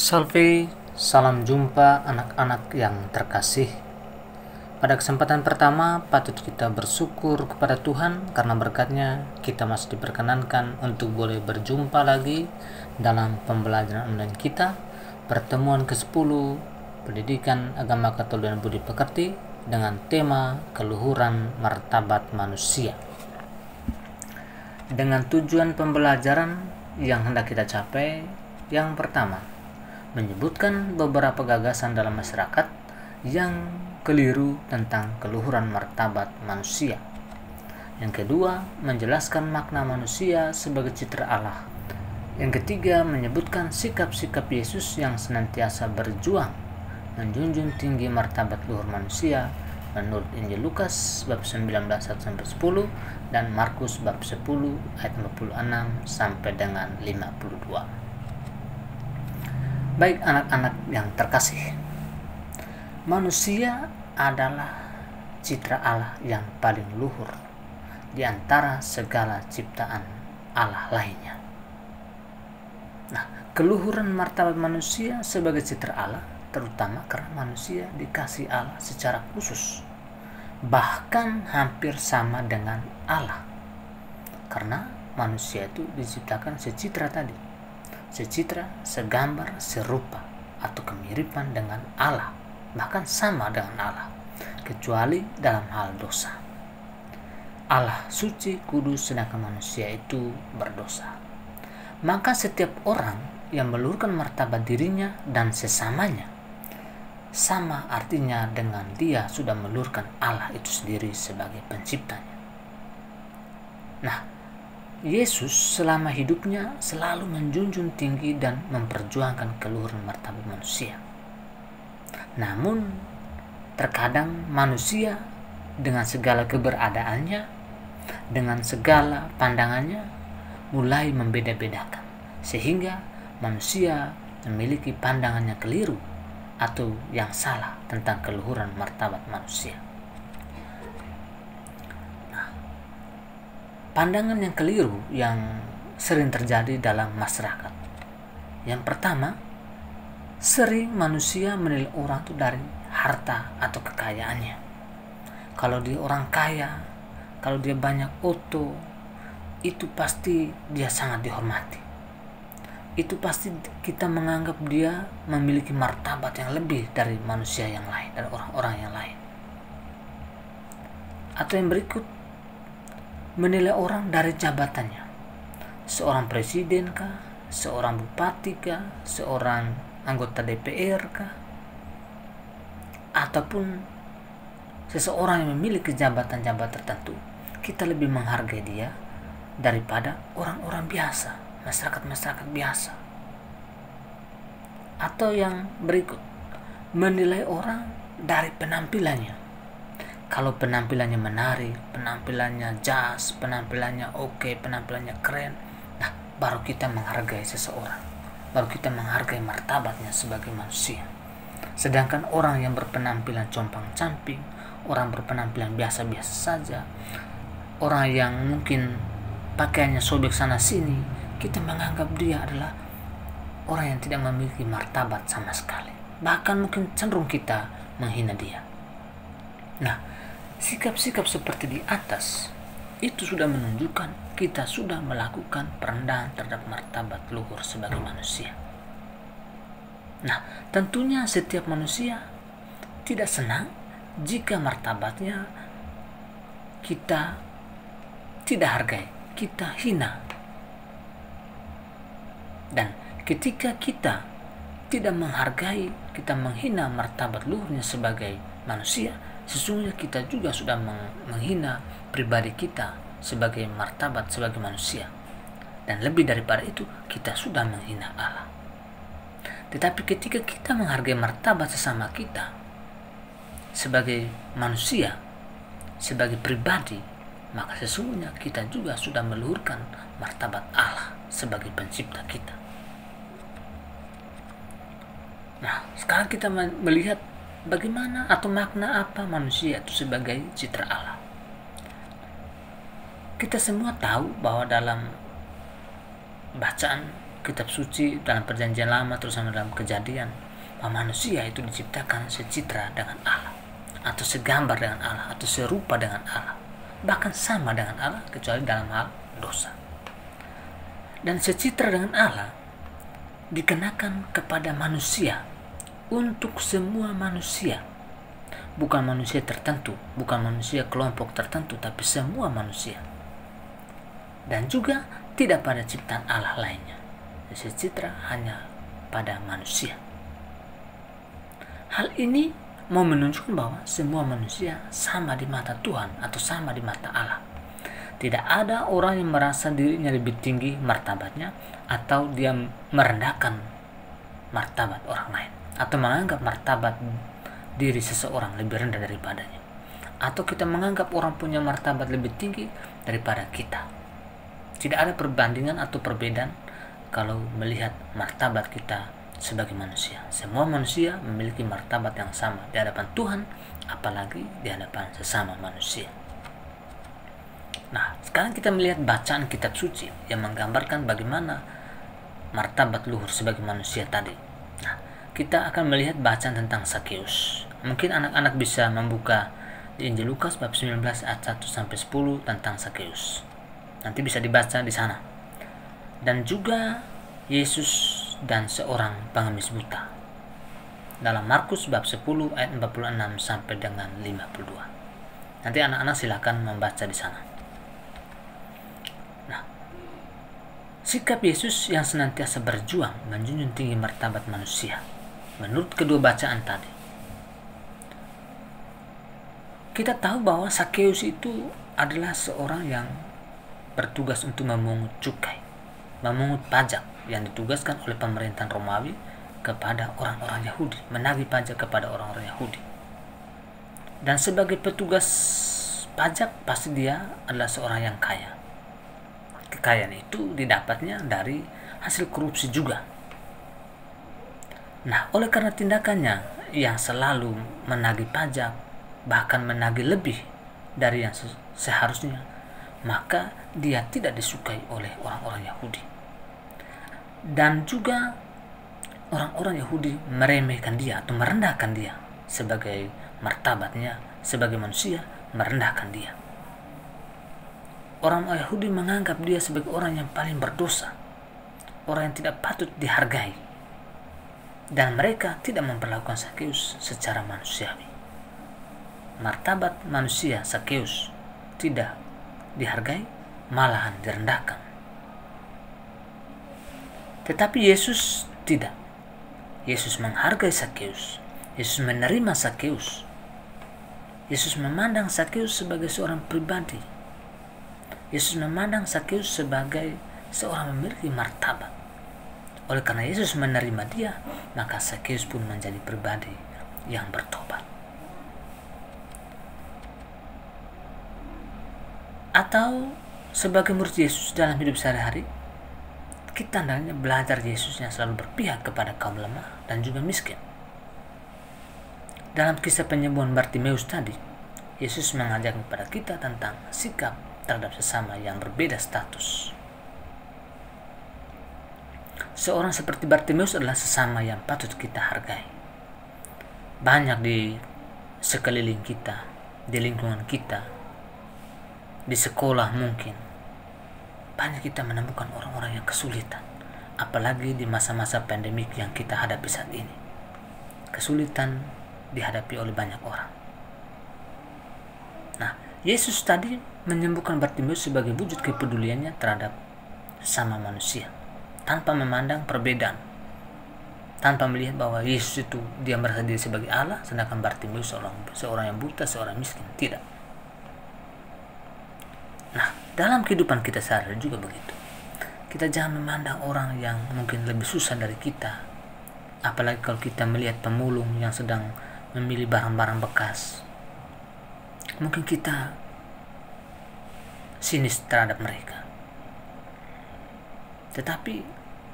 Salve, salam jumpa anak-anak yang terkasih. Pada kesempatan pertama, patut kita bersyukur kepada Tuhan karena berkat-Nya kita masih diperkenankan untuk boleh berjumpa lagi dalam pembelajaran online kita, pertemuan ke-10 Pendidikan Agama Katolik dan Budi Pekerti dengan tema keluhuran martabat manusia. Dengan tujuan pembelajaran yang hendak kita capai, yang pertama, menyebutkan beberapa gagasan dalam masyarakat yang keliru tentang keluhuran martabat manusia. Yang kedua, menjelaskan makna manusia sebagai citra Allah. Yang ketiga, menyebutkan sikap-sikap Yesus yang senantiasa berjuang menjunjung tinggi martabat luhur manusia menurut Injil Lukas bab 19 ayat 1-10 dan Markus bab 10 ayat 46 sampai dengan 52. Baik anak-anak yang terkasih, manusia adalah citra Allah yang paling luhur di antara segala ciptaan Allah lainnya. Nah, keluhuran martabat manusia sebagai citra Allah terutama karena manusia dikasih Allah secara khusus, bahkan hampir sama dengan Allah, karena manusia itu diciptakan secitra tadi, secitra, segambar, serupa atau kemiripan dengan Allah, bahkan sama dengan Allah, kecuali dalam hal dosa. Allah suci, kudus, sedangkan manusia itu berdosa. Maka setiap orang yang meluhurkan martabat dirinya dan sesamanya, sama artinya dengan dia sudah meluhurkan Allah itu sendiri sebagai penciptanya. Nah, Yesus selama hidupnya selalu menjunjung tinggi dan memperjuangkan keluhuran martabat manusia. Namun, terkadang manusia dengan segala keberadaannya, dengan segala pandangannya, mulai membeda-bedakan, sehingga manusia memiliki pandangan yang keliru atau yang salah tentang keluhuran martabat manusia. Pandangan yang keliru yang sering terjadi dalam masyarakat. Yang pertama, sering manusia menilai orang itu dari harta atau kekayaannya. Kalau dia orang kaya, kalau dia banyak auto, itu pasti dia sangat dihormati. Itu pasti kita menganggap dia memiliki martabat yang lebih dari manusia yang lain, dari orang-orang yang lain. Atau yang berikut, menilai orang dari jabatannya. Seorang presiden kah? Seorang bupati kah? Seorang anggota DPR kah? Ataupun seseorang yang memiliki jabatan-jabatan tertentu, kita lebih menghargai dia daripada orang-orang biasa, masyarakat-masyarakat biasa. Atau yang berikut, menilai orang dari penampilannya. Kalau penampilannya menarik, penampilannya jas, penampilannya oke, penampilannya keren, nah baru kita menghargai seseorang, baru kita menghargai martabatnya sebagai manusia. Sedangkan orang yang berpenampilan compang-camping, orang berpenampilan biasa-biasa saja, orang yang mungkin pakaiannya sobek sana sini, kita menganggap dia adalah orang yang tidak memiliki martabat sama sekali. Bahkan mungkin cenderung kita menghina dia. Nah, sikap-sikap seperti di atas itu sudah menunjukkan kita sudah melakukan perendahan terhadap martabat luhur sebagai manusia. Nah, tentunya setiap manusia tidak senang jika martabatnya kita tidak hargai, kita hina. Dan ketika kita tidak menghargai, kita menghina martabat luhurnya sebagai manusia, sesungguhnya kita juga sudah menghina pribadi kita sebagai martabat sebagai manusia. Dan lebih daripada itu, kita sudah menghina Allah. Tetapi ketika kita menghargai martabat sesama kita sebagai manusia, sebagai pribadi, maka sesungguhnya kita juga sudah meluhurkan martabat Allah sebagai pencipta kita. Nah, sekarang kita melihat bagaimana atau makna apa manusia itu sebagai citra Allah. Kita semua tahu bahwa dalam bacaan kitab suci dalam perjanjian lama terutama dalam Kejadian, bahwa manusia itu diciptakan secitra dengan Allah, atau segambar dengan Allah, atau serupa dengan Allah, bahkan sama dengan Allah kecuali dalam hal dosa. Dan secitra dengan Allah dikenakan kepada manusia, untuk semua manusia, bukan manusia tertentu, bukan manusia kelompok tertentu, tapi semua manusia. Dan juga tidak pada ciptaan Allah lainnya, secitra hanya pada manusia. Hal ini mau menunjukkan bahwa semua manusia sama di mata Tuhan atau sama di mata Allah. Tidak ada orang yang merasa dirinya lebih tinggi martabatnya, atau dia merendahkan martabat orang lain, atau menganggap martabat diri seseorang lebih rendah daripadanya, atau kita menganggap orang punya martabat lebih tinggi daripada kita. Tidak ada perbandingan atau perbedaan kalau melihat martabat kita sebagai manusia. Semua manusia memiliki martabat yang sama di hadapan Tuhan, apalagi di hadapan sesama manusia. Nah, sekarang kita melihat bacaan kitab suci yang menggambarkan bagaimana martabat luhur sebagai manusia tadi. Nah, kita akan melihat bacaan tentang Sakeus. Mungkin anak-anak bisa membuka di Injil Lukas bab 19 ayat 1-10 tentang Sakeus. Nanti bisa dibaca di sana. Dan juga Yesus dan seorang pengemis buta dalam Markus bab 10 ayat 46 sampai dengan 52. Nanti anak-anak silakan membaca di sana. Nah, sikap Yesus yang senantiasa berjuang menjunjung tinggi martabat manusia menurut kedua bacaan tadi. Kita tahu bahwa Sakeus itu adalah seorang yang bertugas untuk memungut cukai, memungut pajak yang ditugaskan oleh pemerintahan Romawi kepada orang-orang Yahudi, menagih pajak kepada orang-orang Yahudi. Dan sebagai petugas pajak pasti dia adalah seorang yang kaya. Kekayaan itu didapatnya dari hasil korupsi juga. Nah, oleh karena tindakannya yang selalu menagih pajak, bahkan menagih lebih dari yang seharusnya, maka dia tidak disukai oleh orang-orang Yahudi. Dan juga orang-orang Yahudi meremehkan dia atau merendahkan dia sebagai martabatnya sebagai manusia, merendahkan dia. Orang Yahudi menganggap dia sebagai orang yang paling berdosa, orang yang tidak patut dihargai, dan mereka tidak memperlakukan Sakeus secara manusiawi. Martabat manusia Sakeus tidak dihargai, malahan direndahkan. Tetapi Yesus tidak. Yesus menghargai Sakeus. Yesus menerima Sakeus. Yesus memandang Sakeus sebagai seorang pribadi. Yesus memandang Sakeus sebagai seorang memiliki martabat. Oleh karena Yesus menerima dia, maka Sakeus pun menjadi pribadi yang bertobat. Atau sebagai murid Yesus dalam hidup sehari-hari, kita hendaknya belajar Yesus yang selalu berpihak kepada kaum lemah dan juga miskin. Dalam kisah penyembuhan Bartimeus tadi, Yesus mengajak kepada kita tentang sikap terhadap sesama yang berbeda status. Seorang seperti Bartimeus adalah sesama yang patut kita hargai. Banyak di sekeliling kita, di lingkungan kita, di sekolah mungkin, banyak kita menemukan orang-orang yang kesulitan, apalagi di masa-masa pandemik yang kita hadapi saat ini. Kesulitan dihadapi oleh banyak orang. Nah, Yesus tadi menyembuhkan Bartimeus sebagai wujud kepeduliannya terhadap sama manusia, tanpa memandang perbedaan, tanpa melihat bahwa Yesus itu dia merasa diri sebagai Allah, sedangkan Bartimeus seorang yang buta, seorang miskin. Tidak. Nah, dalam kehidupan kita sehari-hari juga begitu. Kita jangan memandang orang yang mungkin lebih susah dari kita, apalagi kalau kita melihat pemulung yang sedang memilih barang-barang bekas. Mungkin kita sinis terhadap mereka. Tetapi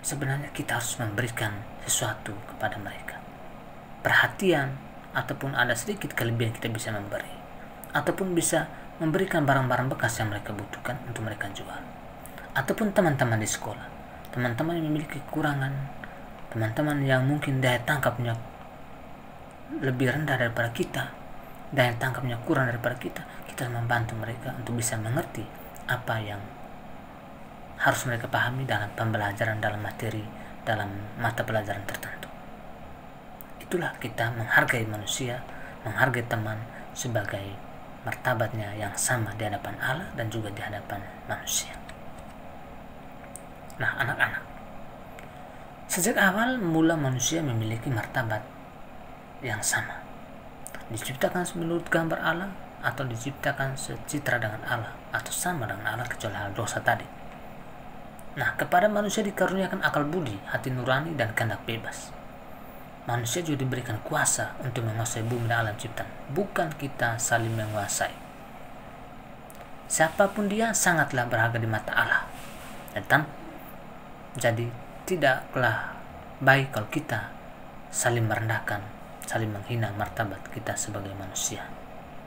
sebenarnya kita harus memberikan sesuatu kepada mereka. Perhatian, ataupun ada sedikit kelebihan kita bisa memberi, ataupun bisa memberikan barang-barang bekas yang mereka butuhkan untuk mereka jual, ataupun teman-teman di sekolah. teman-teman yang memiliki kekurangan, teman-teman yang mungkin daya tangkapnya lebih rendah daripada kita, daya tangkapnya kurang daripada kita membantu mereka untuk bisa mengerti apa yang harus mereka pahami dalam pembelajaran, dalam materi, dalam mata pelajaran tertentu. Itulah kita menghargai manusia, menghargai teman sebagai martabatnya yang sama di hadapan Allah dan juga di hadapan manusia. Nah, anak-anak, sejak awal mula manusia memiliki martabat yang sama. Diciptakan menurut gambar Allah atau diciptakan secitra dengan Allah atau sama dengan Allah kecuali hal dosa tadi. Nah, kepada manusia dikaruniakan akal budi, hati nurani, dan kehendak bebas. Manusia juga diberikan kuasa untuk menguasai bumi dan alam ciptaan. Bukan kita saling menguasai. Siapapun dia sangatlah berharga di mata Allah. Jadi tidaklah baik kalau kita saling merendahkan, saling menghina martabat kita sebagai manusia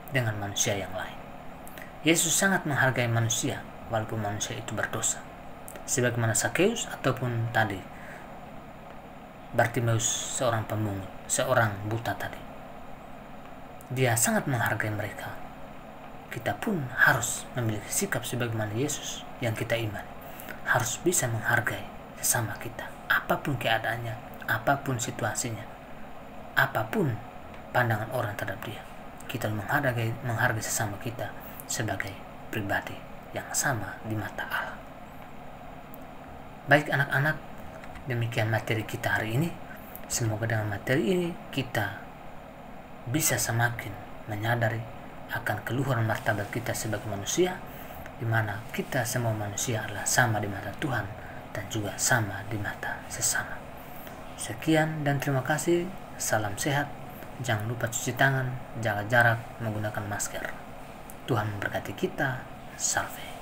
dengan manusia yang lain. Yesus sangat menghargai manusia walaupun manusia itu berdosa. Sebagaimana Sakeus ataupun tadi Bartimeus, seorang pemungut, seorang buta tadi. Dia sangat menghargai mereka. Kita pun harus memiliki sikap sebagaimana Yesus yang kita imani. Harus bisa menghargai sesama kita, apapun keadaannya, apapun situasinya, apapun pandangan orang terhadap dia. Kita menghargai sesama kita sebagai pribadi yang sama di mata Allah. Baik anak-anak, demikian materi kita hari ini. Semoga dengan materi ini kita bisa semakin menyadari akan keluhuran martabat kita sebagai manusia, di mana kita semua manusia adalah sama di mata Tuhan dan juga sama di mata sesama. Sekian dan terima kasih. Salam sehat. Jangan lupa cuci tangan, jaga jarak, menggunakan masker. Tuhan memberkati kita. Salve.